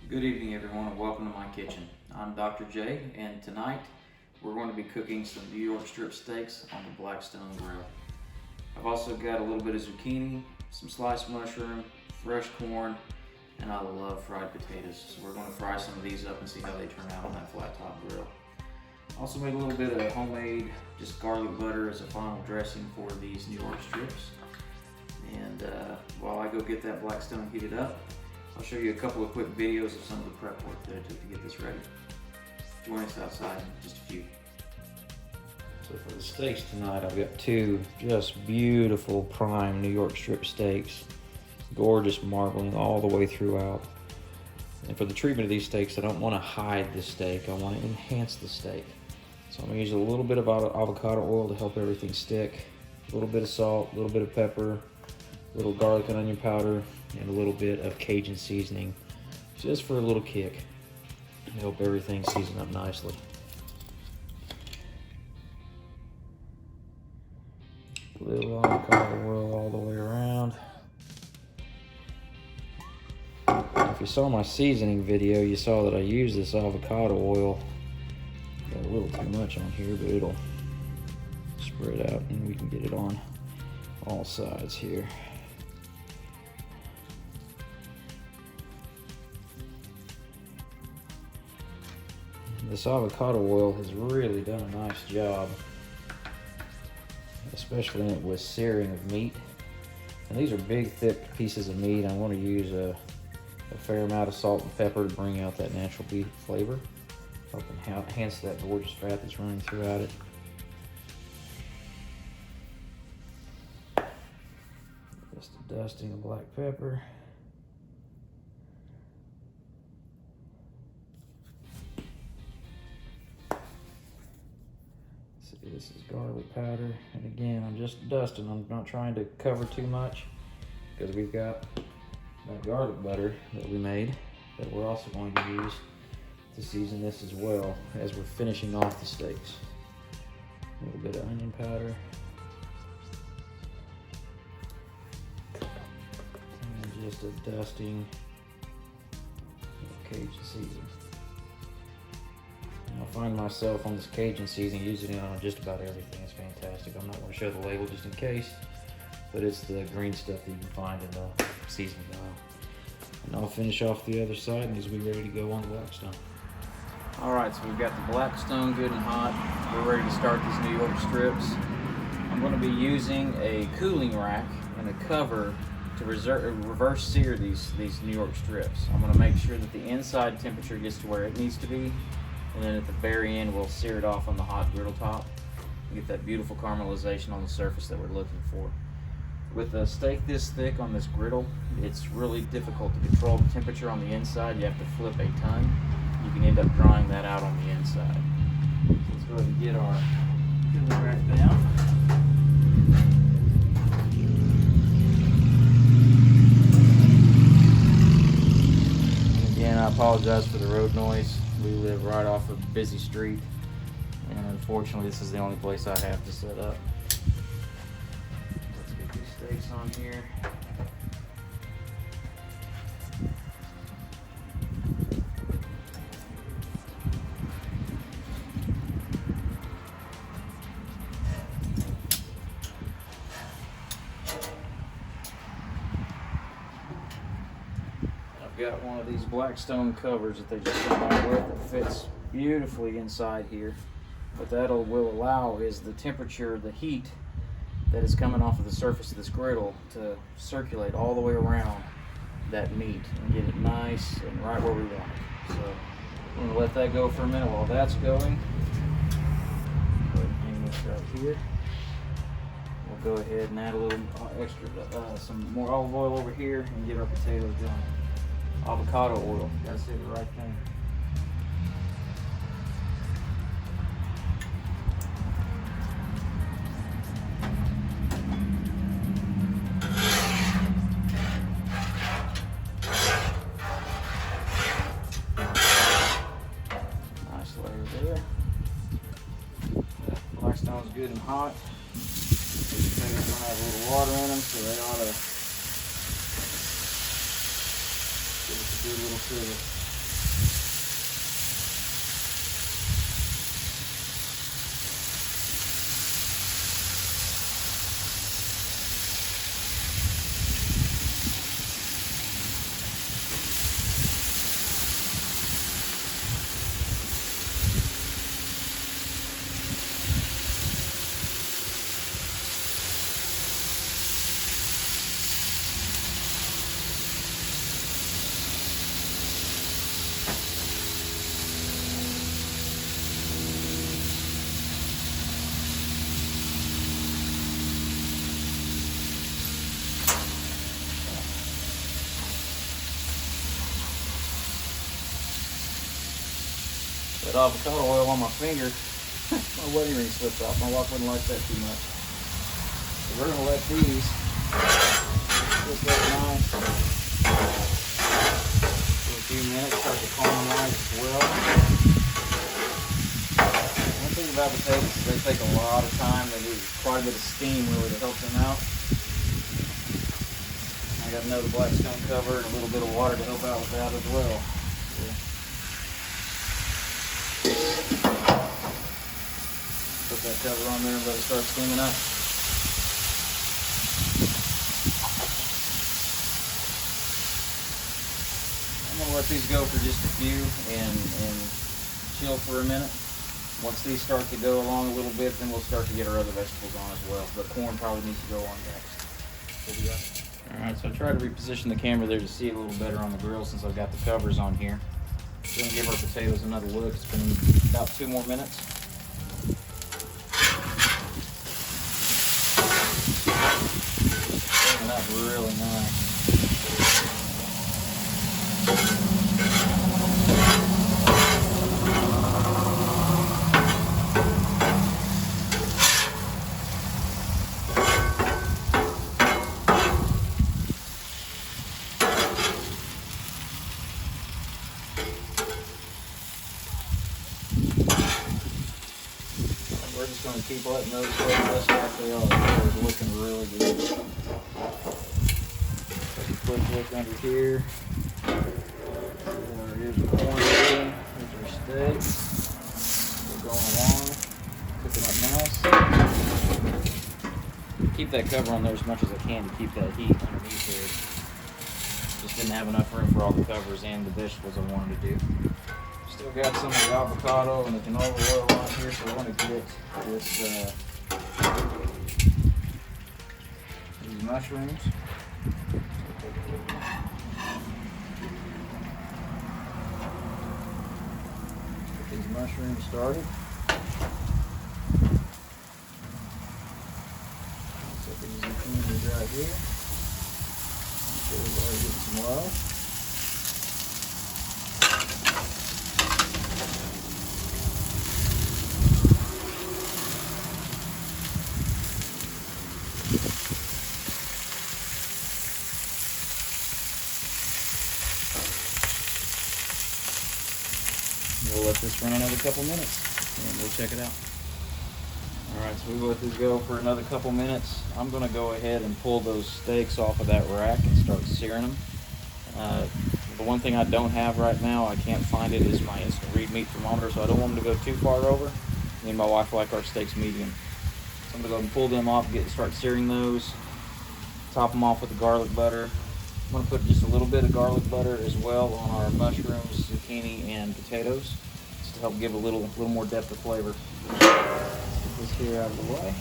Good evening everyone and welcome to my kitchen. I'm Dr. J and tonight we're going to be cooking some New York strip steaks on the Blackstone Griddle. I've also got a little bit of zucchini, some sliced mushroom, fresh corn, and I love fried potatoes. So we're going to fry some of these up and see how they turn out on that flat top grill. Also made a little bit of homemade just garlic butter as a final dressing for these New York strips. And while I go get that Blackstone heated up, I'll show you a couple of quick videos of some of the prep work that I took to get this ready. Join us outside in just a few. So for the steaks tonight, I've got two just beautiful prime New York strip steaks. Gorgeous marbling all the way throughout. And for the treatment of these steaks, I don't want to hide the steak. I want to enhance the steak. So I'm going to use a little bit of avocado oil to help everything stick. A little bit of salt, a little bit of pepper, a little garlic and onion powder, and a little bit of Cajun seasoning, just for a little kick to help everything season up nicely. A little avocado oil all the way around. If you saw my seasoning video, you saw that I used this avocado oil. Got a little too much on here, but it'll spread out and we can get it on all sides here. This avocado oil has really done a nice job, especially with searing of meat. And these are big, thick pieces of meat. I want to use a fair amount of salt and pepper to bring out that natural beef flavor, help enhance that gorgeous fat that's running throughout it. Just a dusting of black pepper. This is garlic powder, and again, I'm just dusting. I'm not trying to cover too much because we've got that garlic butter that we made that we're also going to use to season this as well as we're finishing off the steaks. A little bit of onion powder. And just a dusting of Cajun seasoning. I find myself on this Cajun seasoning using it on just about everything. It's fantastic. I'm not going to show the label just in case, but it's the green stuff that you can find in the seasoning aisle. And I'll finish off the other side and these will be ready to go on the Blackstone. Alright, so we've got the Blackstone good and hot. We're ready to start these New York strips. I'm going to be using a cooling rack and a cover to reverse sear these New York strips. I'm going to make sure that the inside temperature gets to where it needs to be. And then at the very end, we'll sear it off on the hot griddle top and get that beautiful caramelization on the surface that we're looking for. With a steak this thick on this griddle, it's really difficult to control the temperature on the inside. You have to flip a ton. You can end up drying that out on the inside. So let's go ahead and get our cooling rack down. And again, I apologize for the road noise. We live right off a busy street, and unfortunately this is the only place I have to set up. Let's get these steaks on here. Got one of these Blackstone covers that they just come out with that fits beautifully inside here. What that will allow is the temperature, the heat that is coming off of the surface of this griddle to circulate all the way around that meat and get it nice and right where we want it. So I'm going to let that go for a minute while that's going. Go ahead and hang this right here. We'll go ahead and add a little extra, some more olive oil over here and get our potatoes going. Avocado oil, gotta say the right thing. Nice layer there. Blackstone's good and hot. These potatoes gonna have a little water in them, so they ought to give us a good little sugar. That avocado oil on my finger, my wedding ring slipped off. My wife wouldn't like that too much. So we're gonna let these just get nice for a few minutes, start to caramelize as well. One thing about potatoes is they take a lot of time. They lose quite a bit of steam really to help them out. I got another Blackstone cover and a little bit of water to help out with that as well. Put that cover on there and let it start steaming up. I'm going to let these go for just a few and chill for a minute. Once these start to go along a little bit, then we'll start to get our other vegetables on as well. But corn probably needs to go on next. Alright, so I tried to reposition the camera there to see a little better on the grill since I've got the covers on here. We're going to give our potatoes another look. It's been about 2 more minutes. Turning up really nice. We're just going to keep letting those go just like they are. They're looking really good. Take a quick look under here. Here's the corn here. Here's our steak. We're going along, cooking up nice. Keep that cover on there as much as I can to keep that heat underneath there. Just didn't have enough room for all the covers and the vegetables I wanted to do. Still got some of the avocado and the canola oil on here, so I want to get this, these mushrooms. Get these mushrooms started. Set these zucchini right here. Make sure everybody gets some love. We'll let this run another couple minutes and we'll check it out. Alright, so we let this go for another couple minutes. I'm going to go ahead and pull those steaks off of that rack and start searing them. The one thing I don't have right now, I can't find it, is my instant read meat thermometer, so I don't want them to go too far over. Me and my wife like our steaks medium. So I'm going to go ahead and pull them off and start searing those. Top them off with the garlic butter. I'm going to put just a little bit of garlic butter as well on our mushrooms, zucchini, and potatoes, just to help give a little more depth of flavor. Let's get this here out of the way.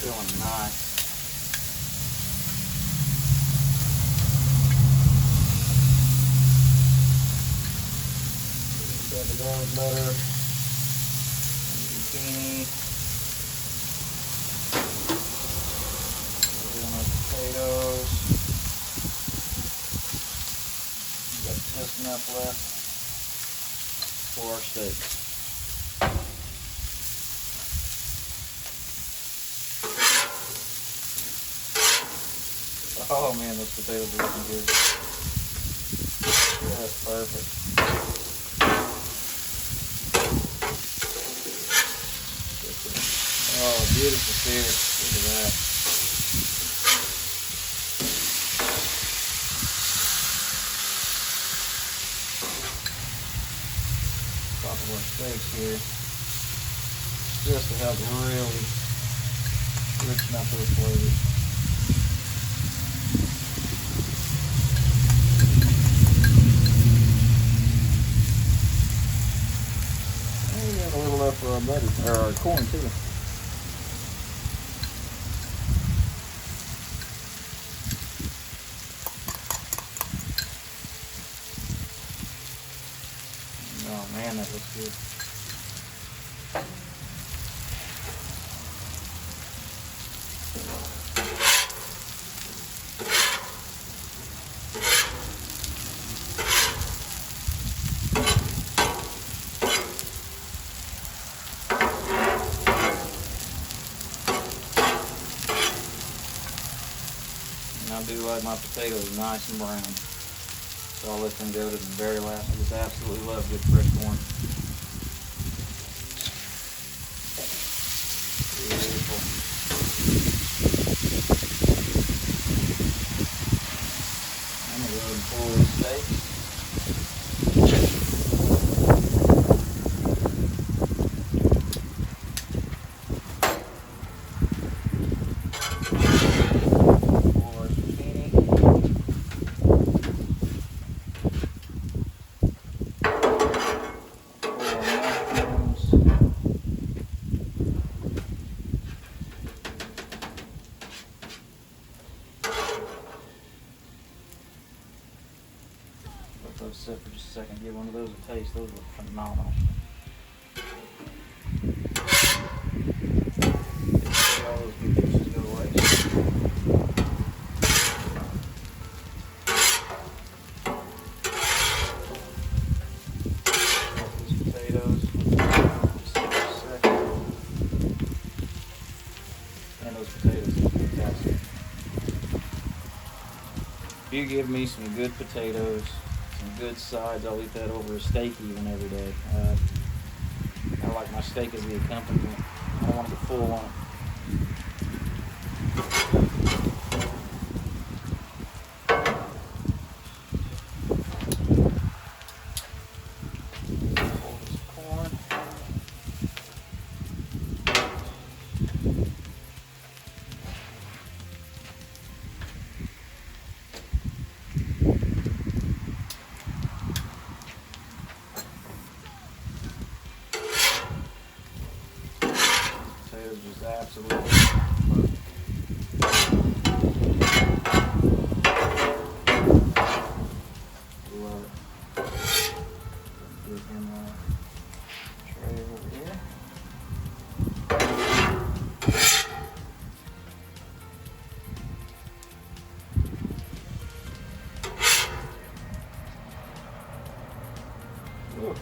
Feeling nice. Got the garlic butter, zucchini, our potatoes. We've got just enough left for our steaks. Oh man, those potatoes are looking good. That's perfect. Oh, beautiful sear. Look at that. Top of our steaks here. Just to help really richen up those flavors. our butter, or our corn too. Oh man, that looks good. And I do like my potatoes nice and brown. So I'll let them go to the very last. I just absolutely love good fresh corn. Beautiful. I'm going to go ahead and pull these steaks. Pull our zucchini. Let those sit for just a second. Give one of those a taste. Those look phenomenal. All those good juices go to waste. These potatoes. Just sit for a second. And those potatoes look fantastic. If you give me some good potatoes, some good sides, I'll eat that over a steak even every day. I like my steak as the accompaniment. I don't want to get full on it. Pull this corn. Potatoes just absolutely perfect. Love it. Get in my tray over here. Ooh.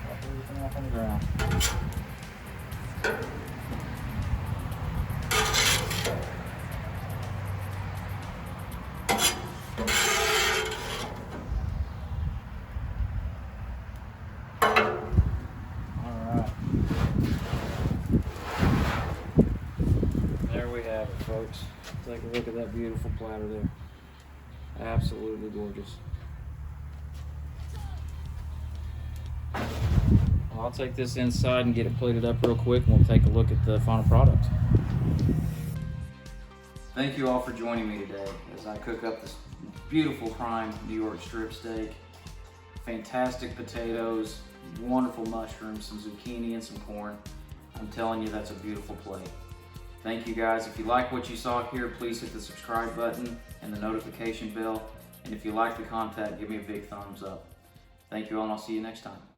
Drop everything off on the ground. There we have it, folks. Take a look at that beautiful platter there. Absolutely gorgeous. I'll take this inside and get it plated up real quick, and we'll take a look at the final product. Thank you all for joining me today as I cook up this beautiful prime New York strip steak. Fantastic potatoes, wonderful mushrooms, some zucchini and some corn. I'm telling you, that's a beautiful plate. Thank you guys. If you like what you saw here, please hit the subscribe button and the notification bell. And if you like the content, give me a big thumbs up. Thank you all, and I'll see you next time.